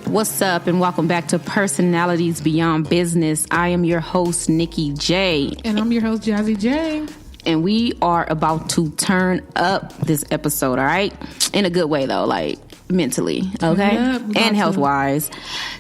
What's up, and welcome back to Personalities Beyond Business. I am your host, Nikki J. And I'm your host, Jazzy J. And we are about to turn up this episode, all right? In a good way, though, like mentally, okay? And health-wise.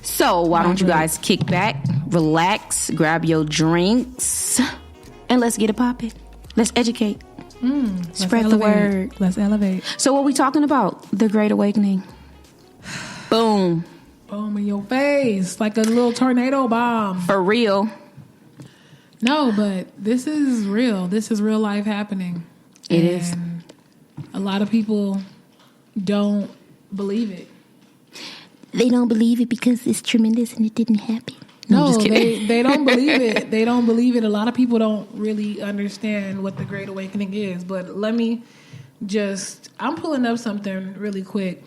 So why don't you guys kick back, relax, grab your drinks, and let's get it popping. Let's educate. Spread the word. Let's elevate. So what are we talking about? The Great Awakening. Boom. Boom in your face. Like a little tornado bomb. For real. No, but this is real. This is real life happening. It is. A lot of people don't believe it. They don't believe it because it's tremendous and it didn't happen. No, they don't believe it. They don't believe it. A lot of people don't really understand what the Great Awakening is. But let me I'm pulling up something really quick.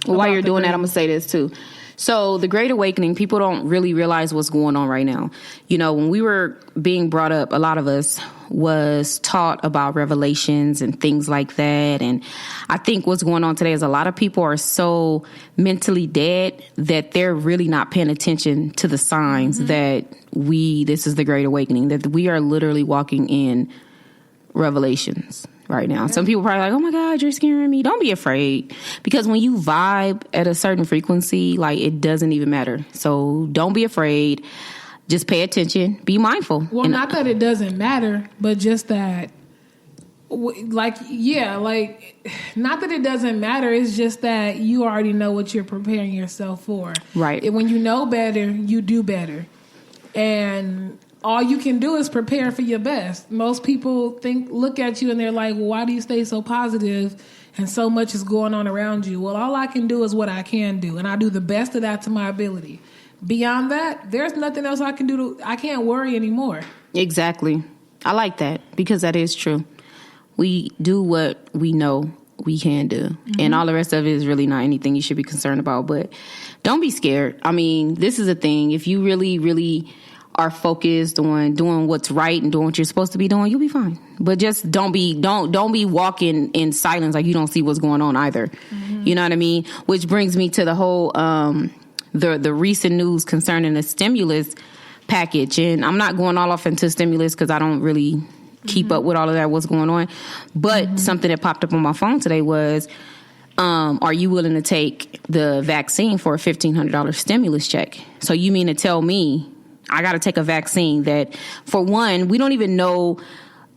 Well, while you're doing that, I'm going to say this too. So the Great Awakening, people don't really realize what's going on right now. You know, when we were being brought up, a lot of us was taught about revelations and things like that. And I think what's going on today is a lot of people are so mentally dead that they're really not paying attention to the signs that this is the Great Awakening, that we are literally walking in revelations right now. Some people are probably like, oh my God, you're scaring me. Don't be afraid. Because when you vibe at a certain frequency, like, it doesn't even matter. So don't be afraid. Just pay attention. Be mindful. Well, not that it doesn't matter, but just that, not that it doesn't matter. It's just that you already know what you're preparing yourself for. Right. And when you know better, you do better. And all you can do is prepare for your best. Most people look at you and they're like, well, why do you stay so positive and so much is going on around you? Well, all I can do is what I can do, and I do the best of that to my ability. Beyond that, there's nothing else I can do. I can't worry anymore. Exactly. I like that because that is true. We do what we know we can do. And all the rest of it is really not anything you should be concerned about. But don't be scared. I mean, this is a thing. If you really, really are focused on doing what's right and doing what you're supposed to be doing, you'll be fine. But just don't be walking in silence like you don't see what's going on either. You know what I mean? Which brings me to the whole the recent news concerning the stimulus package. And I'm not going all off into stimulus because I don't really keep up with all of that, what's going on. But something that popped up on my phone today was, are you willing to take the vaccine for a $1,500 stimulus check? So you mean to tell me I got to take a vaccine that, for one, we don't even know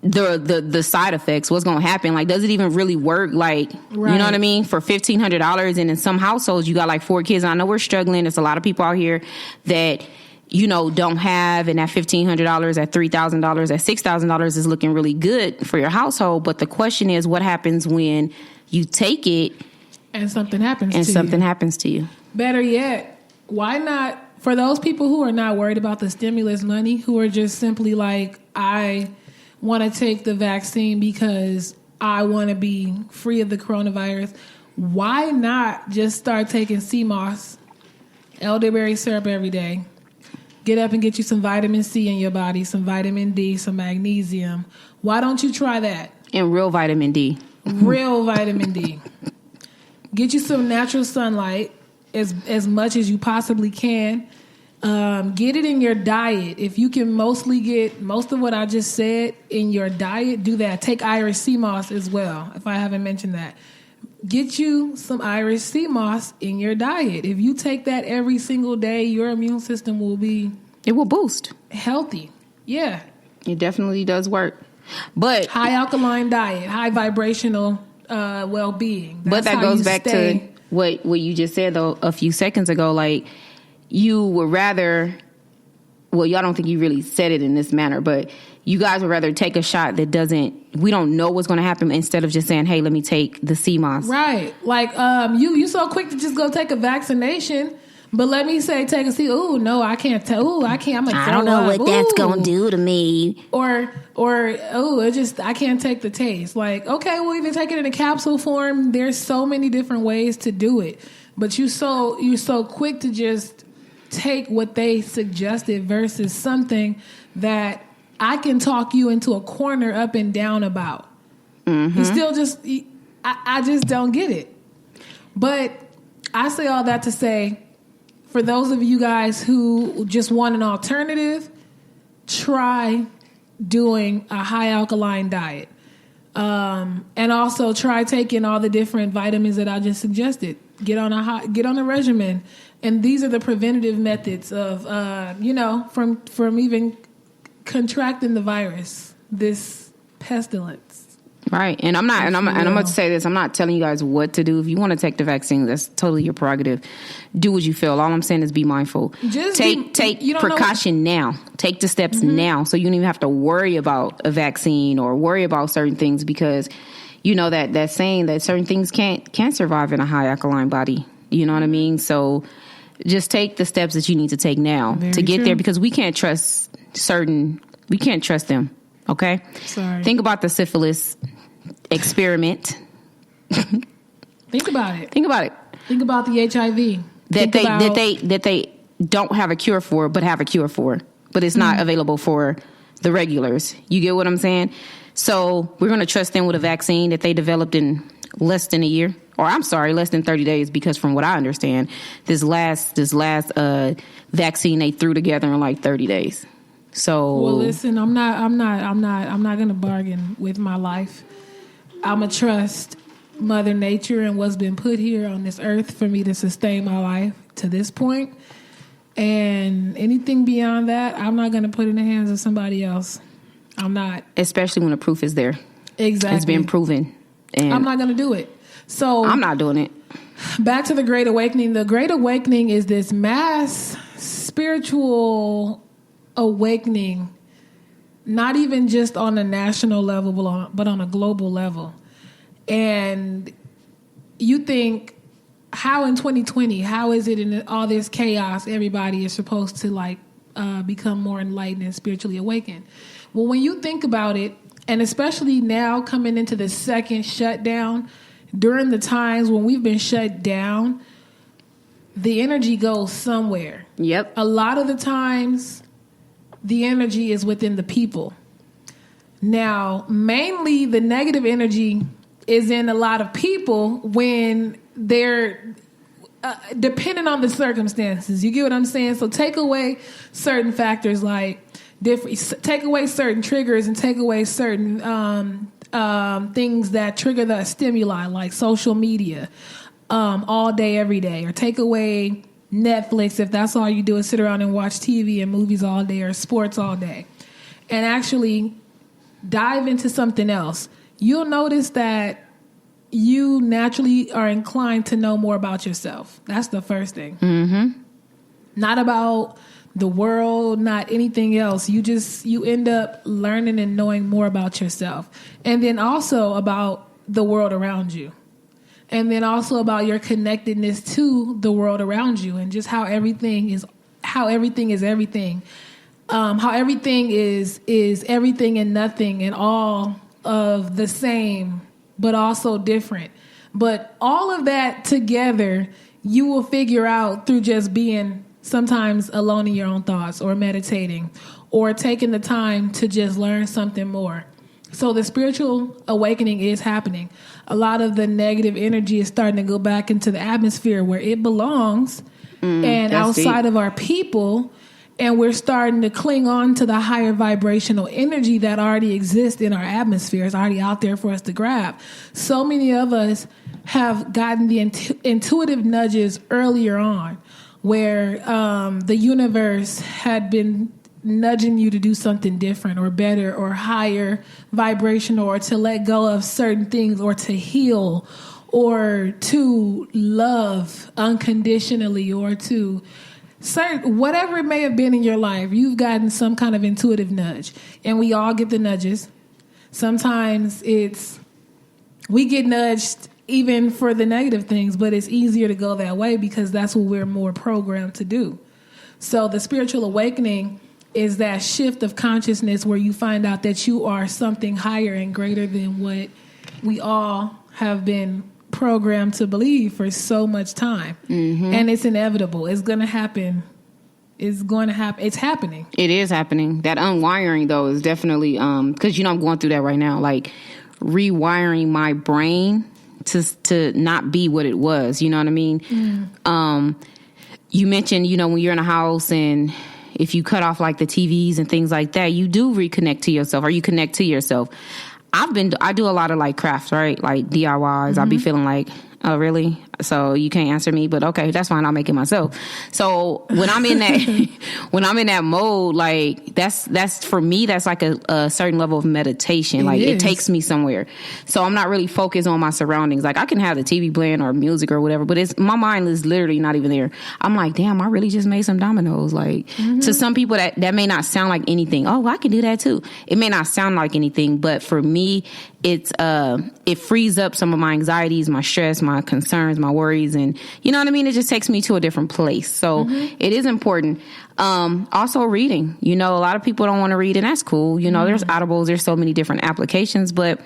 the side effects, what's going to happen. Like, does it even really work? Like, You know what I mean? For $1,500, and in some households, you got like 4 kids. I know we're struggling. There's a lot of people out here that, you know, don't have, and that $1,500, at $3,000, at $6,000 is looking really good for your household. But the question is, what happens when you take it and something happens to you? Better yet, why not? For those people who are not worried about the stimulus money, who are just simply like, I want to take the vaccine because I want to be free of the coronavirus, why not just start taking CMOS, elderberry syrup every day? Get up and get you some vitamin C in your body, some vitamin D, some magnesium. Why don't you try that? And real vitamin D. Real vitamin D. Get you some natural sunlight as much as you possibly can. Get it in your diet. If you can mostly get most of what I just said in your diet, do that. Take Irish sea moss as well, if I haven't mentioned that. Get you some Irish sea moss in your diet. If you take that every single day, your immune system will be... It will boost. Healthy. Yeah. It definitely does work. But high alkaline diet, high vibrational well-being. But that goes back to what you just said, though, a few seconds ago. Like, you would rather... Well, y'all don't think you really said it in this manner, but you guys would rather take a shot that we don't know what's going to happen, instead of just saying, hey, let me take the CMOS. Right. Like, you so quick to just go take a vaccination, but let me say, take a C. Ooh, no, I can't tell. Ooh, I can't. I'm going to throw up. I don't know what that's going to do to me. Or, I can't take the taste. Like, okay, well, even take it in a capsule form. There's so many different ways to do it. But you're so quick to just take what they suggested versus something that I can talk you into a corner up and down about. Mm-hmm. You still I just don't get it. But I say all that to say, for those of you guys who just want an alternative, try doing a high alkaline diet. And also try taking all the different vitamins that I just suggested. Get on a regimen. And these are the preventative methods of, from even contracting the virus, this pestilence. Right. And I'm going to say this. I'm not telling you guys what to do. If you want to take the vaccine, that's totally your prerogative. Do what you feel. All I'm saying is be mindful. Take precaution now. Take the steps now, so you don't even have to worry about a vaccine or worry about certain things, because you know that saying that certain things can't survive in a high alkaline body. You know what I mean? So just take the steps that you need to take now to get there, because we can't trust them. Okay? Sorry. Think about the syphilis experiment. Think about it. Think about the HIV that they don't have a cure for, but have a cure for, but it's not available for the regulars. You get what I'm saying? So we're going to trust them with a vaccine that they developed in less than a year, less than 30 days, because from what I understand, this last vaccine they threw together in like 30 days. So, well, listen, I'm not going to bargain with my life. I'm going to trust Mother Nature and what's been put here on this earth for me to sustain my life to this point. And anything beyond that, I'm not going to put in the hands of somebody else. I'm not. Especially when the proof is there. Exactly. It's been proven. And I'm not going to do it. So I'm not doing it. Back to the Great Awakening. The Great Awakening is this mass spiritual awakening, not even just on a national level, but on a global level. And you think, how in 2020, how is it in all this chaos, everybody is supposed to become more enlightened and spiritually awakened? Well, when you think about it, and especially now coming into the second shutdown, during the times when we've been shut down, the energy goes somewhere. Yep. A lot of the times, the energy is within the people. Now, mainly the negative energy is in a lot of people when they're depending on the circumstances. You get what I'm saying? So take away certain factors take away certain triggers and take away certain things that trigger the stimuli, like social media, all day, every day, or take away Netflix if that's all you do is sit around and watch TV and movies all day or sports all day, and actually dive into something else. You'll notice that you naturally are inclined to know more about yourself. That's the first thing. Mm-hmm. Not about the world, not anything else. You end up learning and knowing more about yourself. And then also about the world around you. And then also about your connectedness to the world around you, and just how everything is everything. How everything is everything and nothing, and all of the same, but also different. But all of that together, you will figure out through just being sometimes alone in your own thoughts, or meditating, or taking the time to just learn something more. So the spiritual awakening is happening. A lot of the negative energy is starting to go back into the atmosphere where it belongs, and outside deep. Of our people. And we're starting to cling on to the higher vibrational energy that already exists in our atmosphere. It's already out there for us to grab. So many of us have gotten the intuitive nudges earlier on, where the universe had been nudging you to do something different or better or higher vibrational, or to let go of certain things, or to heal, or to love unconditionally, or to whatever it may have been in your life. You've gotten some kind of intuitive nudge, and we all get the nudges. Sometimes we get nudged even for the negative things, but it's easier to go that way because that's what we're more programmed to do. So the spiritual awakening is that shift of consciousness where you find out that you are something higher and greater than what we all have been programmed to believe for so much time. Mm-hmm. And it's inevitable. It's going to happen. It's going to happen. It's happening. It is happening. That unwiring, though, is definitely, because, I'm going through that right now, like rewiring my brain to not be what it was. You know what I mean? you mentioned, you know, when you're in a house and if you cut off like the TVs and things like that, you do reconnect to yourself, or you connect to yourself. I do a lot of like crafts, right? Like DIYs. I'll be feeling like, oh, really? So you can't answer me, but okay, that's fine. I'll make it myself. So when I'm in that, mode, like that's for me, that's like a certain level of meditation. Like it takes me somewhere. So I'm not really focused on my surroundings. Like I can have the TV playing or music or whatever, but my mind is literally not even there. I'm like, damn, I really just made some dominoes. Like to some people that may not sound like anything. Oh, I can do that too. It may not sound like anything, but for me, it frees up some of my anxieties, my stress, my concerns, my worries, and you know what I mean? It just takes me to a different place. So it is important. Also reading, you know, a lot of people don't want to read, and that's cool. You know, there's Audibles, there's so many different applications, but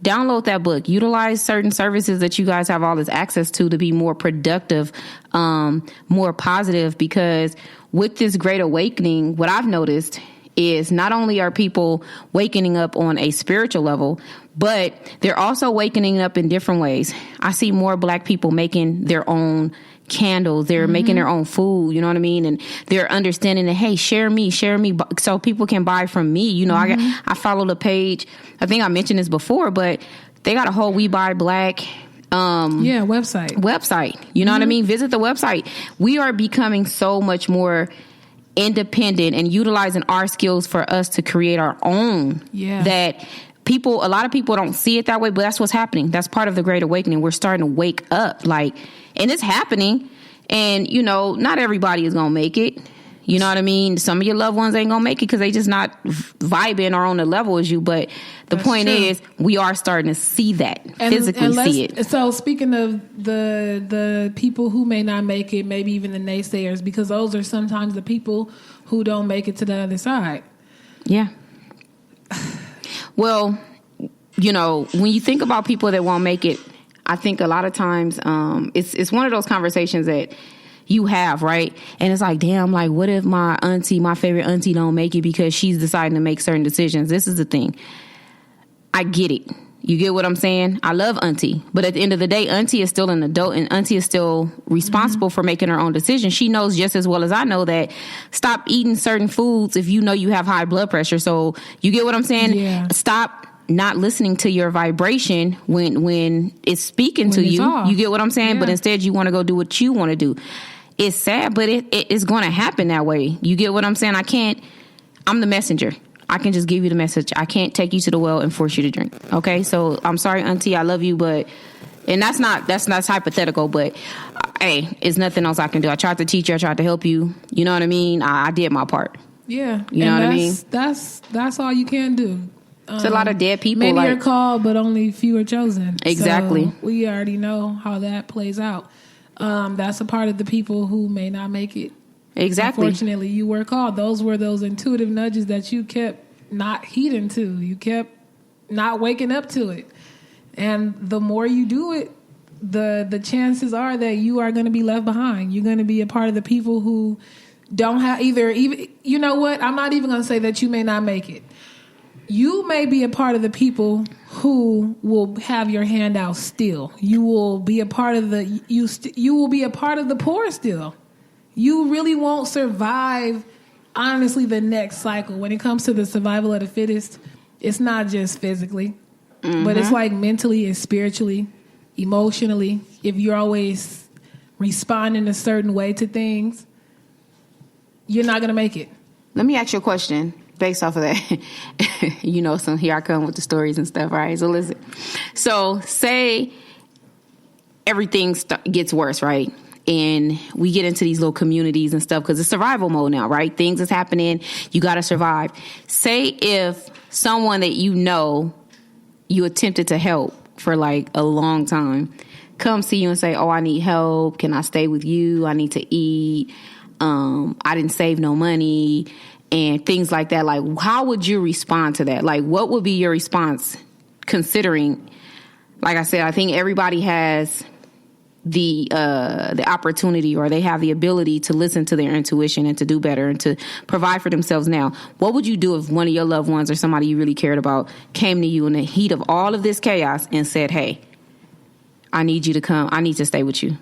download that book, utilize certain services that you guys have all this access to be more productive, more positive, because with this great awakening, what I've noticed is not only are people waking up on a spiritual level, but they're also waking up in different ways. I see more Black people making their own candles. They're making their own food, you know what I mean? And they're understanding that, hey, share me, so people can buy from me. You know, I followed a page. I think I mentioned this before, but they got a whole We Buy Black website. You know what I mean? Visit the website. We are becoming so much more independent and utilizing our skills for us to create our own. That a lot of people don't see it that way, but that's what's happening. That's part of the Great Awakening. We're starting to wake up, like, and it's happening. And, you know, not everybody is going to make it. You know what I mean? Some of your loved ones ain't going to make it because they just not vibing or on the level as you. But the point is, we are starting to see that, physically see it. So speaking of the people who may not make it, maybe even the naysayers, because those are sometimes the people who don't make it to the other side. Yeah. Well, you know, when you think about people that won't make it, I think a lot of times it's one of those conversations that you have, right? And it's like, damn, like, what if my favorite auntie don't make it because she's deciding to make certain decisions? This is the thing. I get it. You get what I'm saying? I love auntie. But at the end of the day, auntie is still an adult, and auntie is still responsible for making her own decisions. She knows just as well as I know that stop eating certain foods if you know you have high blood pressure. So you get what I'm saying? Yeah. Stop not listening to your vibration when it's speaking to you. Off. You get what I'm saying? Yeah. But instead you want to go do what you want to do. It's sad, but it's going to happen that way. You get what I'm saying? I'm the messenger. I can just give you the message. I can't take you to the well and force you to drink. Okay? So I'm sorry, auntie, I love you, but, and that's not hypothetical, but hey, it's nothing else I can do. I tried to teach you. I tried to help you. You know what I mean? I did my part. Yeah. You know what I mean? That's all you can do. It's a lot of dead people. Many are called, but only few are chosen. Exactly. So we already know how that plays out. That's a part of the people who may not make it. Exactly. Unfortunately, you were called. Those were those intuitive nudges that you kept not heeding to. You kept not waking up to it. And the more you do it, the chances are that you are going to be left behind. You're going to be a part of the people who don't have even, you know what? I'm not even going to say that you may not make it. You may be a part of the people who will have your hand out still. You will be a part of you will be a part of the poor still. You really won't survive, honestly, the next cycle. When it comes to the survival of the fittest, it's not just physically, but it's like mentally and spiritually, emotionally. If you're always responding a certain way to things, you're not going to make it. Let me ask you a question based off of that. You know, so here I come with the stories and stuff, right? So listen. So say everything gets worse, right? And we get into these little communities and stuff because it's survival mode now, right? Things is happening. You got to survive. Say if someone that you know you attempted to help for like a long time come see you and say, oh, I need help. Can I stay with you? I need to eat. I didn't save no money and things like that. Like, how would you respond to that? Like, what would be your response considering, like I said, I think everybody has the opportunity, or they have the ability to listen to their intuition and to do better and to provide for themselves now. What would you do if one of your loved ones or somebody you really cared about came to you in the heat of all of this chaos and said, hey, I need you to come. I need to stay with you.